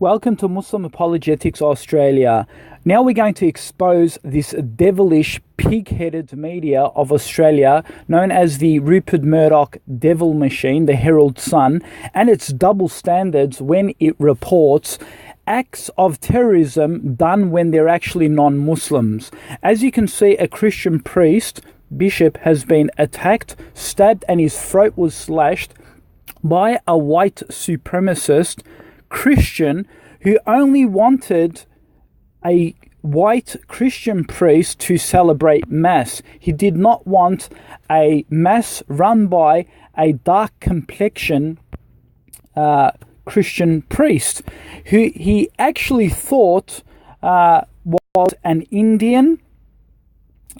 Welcome to Muslim Apologetics Australia. Now we're going to expose this devilish, pig-headed media of Australia known as the Rupert Murdoch devil machine, the HeraldSun, and its double standards when it reports acts of terrorism done when they're actually non-Muslims. As you can see, a Christian priest, bishop, has been attacked, stabbed, and his throat was slashed by a white supremacist Christian who only wanted a white Christian priest to celebrate Mass. He did not want a Mass run by a dark complexion Christian priest who he actually thought was an Indian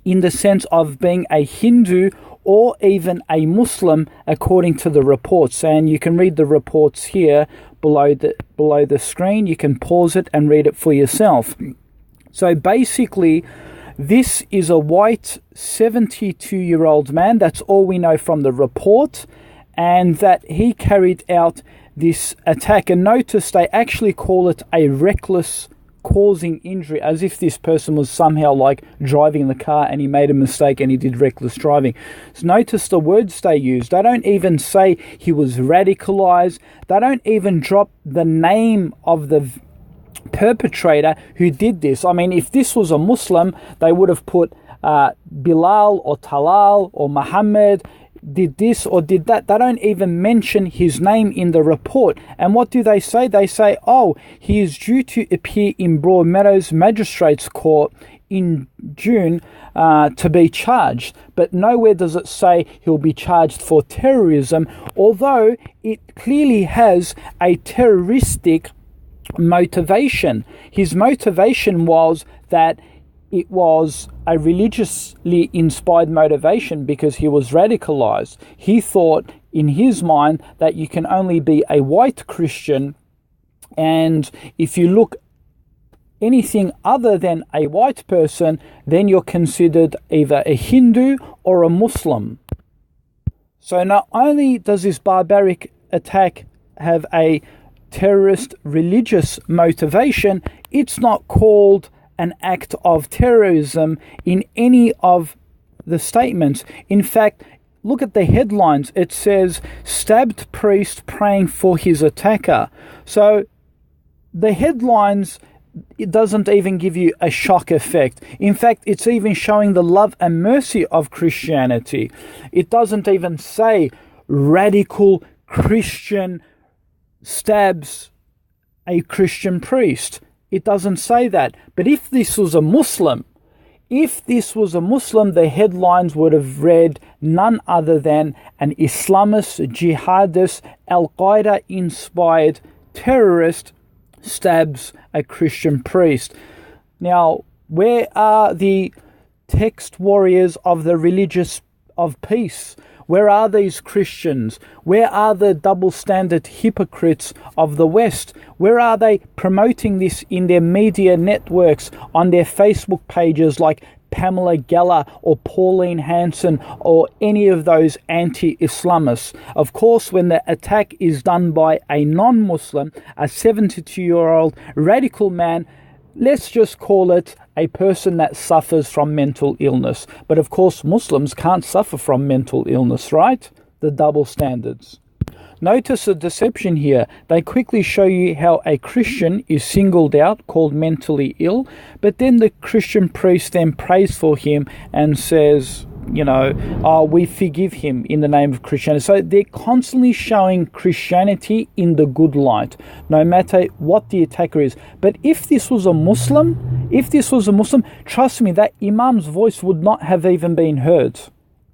in the sense of being a Hindu or even a Muslim, according to the reports. And you can read the reports here below the screen. You can pause it and read it for yourself. So basically, this is a white 72-year-old man. That's all we know from the report, and that he carried out this attack. And notice they actually call it a reckless causing injury, as if this person was somehow like driving the car and he made a mistake and he did reckless driving. So notice the words they use. They don't even say he was radicalized. They don't even drop the name of the perpetrator who did this. I mean, if this was a Muslim, they would have put Bilal or Talal or Muhammad did this or did that. They don't even mention his name in the report. And what do they say? They say, oh, he is due to appear in Broadmeadows Magistrates Court in June to be charged. But nowhere does it say he'll be charged for terrorism, although it clearly has a terroristic motivation. His motivation was that it was a religiously inspired motivation because he was radicalized. He thought in his mind that you can only be a white Christian, and if you look anything other than a white person, then you're considered either a Hindu or a Muslim. So not only does this barbaric attack have a terrorist religious motivation, it's not called an act of terrorism in any of the statements. In fact, look at the headlines. It says, stabbed priest praying for his attacker. So the headlines, it doesn't even give you a shock effect. In fact, it's even showing the love and mercy of Christianity. It doesn't even say radical Christian stabs a Christian priest. It doesn't say that. But if this was a Muslim, the headlines would have read none other than an Islamist, jihadist, Al-Qaeda inspired terrorist stabs a Christian priest. Now, where are the text warriors of the religious of peace? Where are these Christians? Where are the double standard hypocrites of the West? Where are they promoting this in their media networks, on their Facebook pages like Pamela Geller or Pauline Hanson or any of those anti-Islamists? Of course, when the attack is done by a non-Muslim, a 72-year-old radical man, let's just call it a person that suffers from mental illness. But of course, Muslims can't suffer from mental illness, right? The double standards. Notice the deception here. They quickly show you how a Christian is singled out, called mentally ill, but then the Christian priest then prays for him and says, we forgive him in the name of Christianity. So they're constantly showing Christianity in the good light, no matter what the attacker is. But if this was a Muslim, trust me, that Imam's voice would not have even been heard.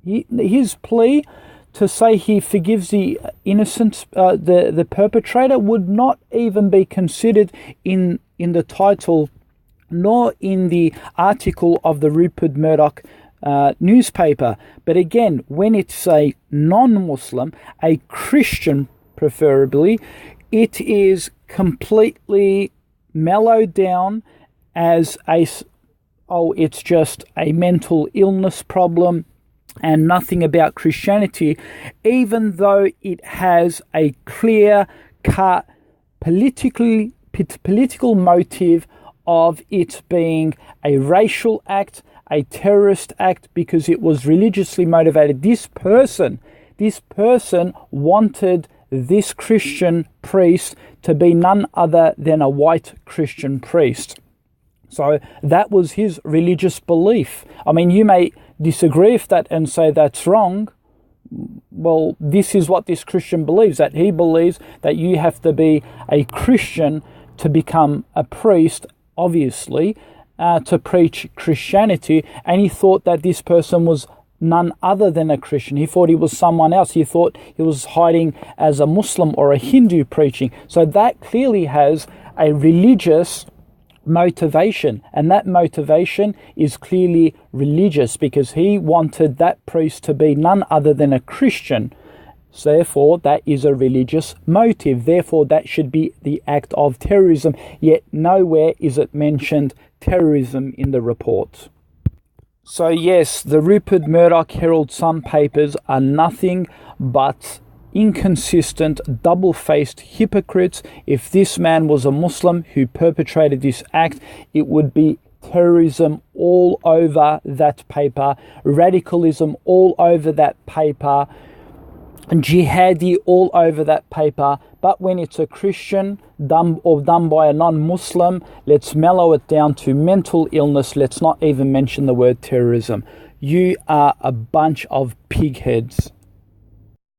His plea to say he forgives the innocent, the perpetrator, would not even be considered in the title, nor in the article of the Rupert Murdoch newspaper. But again, when it's a non-Muslim, a Christian preferably, it is completely mellowed down as it's just a mental illness problem and nothing about Christianity, even though it has a clear-cut political motive of it being a racial act, a terrorist act, because it was religiously motivated. This person wanted this Christian priest to be none other than a white Christian priest. So that was his religious belief. I mean, you may disagree with that and say that's wrong. Well, this is what this Christian believes, that he believes that you have to be a Christian to become a priest, obviously, to preach Christianity. And he thought that this person was none other than a Christian. He thought he was someone else. He thought he was hiding as a Muslim or a Hindu preaching. So that clearly has a religious motivation, and that motivation is clearly religious, because he wanted that priest to be none other than a Christian. So therefore, that is a religious motive. Therefore, that should be the act of terrorism. Yet nowhere is it mentioned terrorism in the report. So yes, the Rupert Murdoch HeraldSun papers are nothing but inconsistent, double-faced hypocrites. If this man was a Muslim who perpetrated this act, it would be terrorism all over that paper, radicalism all over that paper, jihadi all over that paper. But when it's a Christian done by a non-Muslim, let's mellow it down to mental illness. Let's not even mention the word terrorism. You are a bunch of pigheads.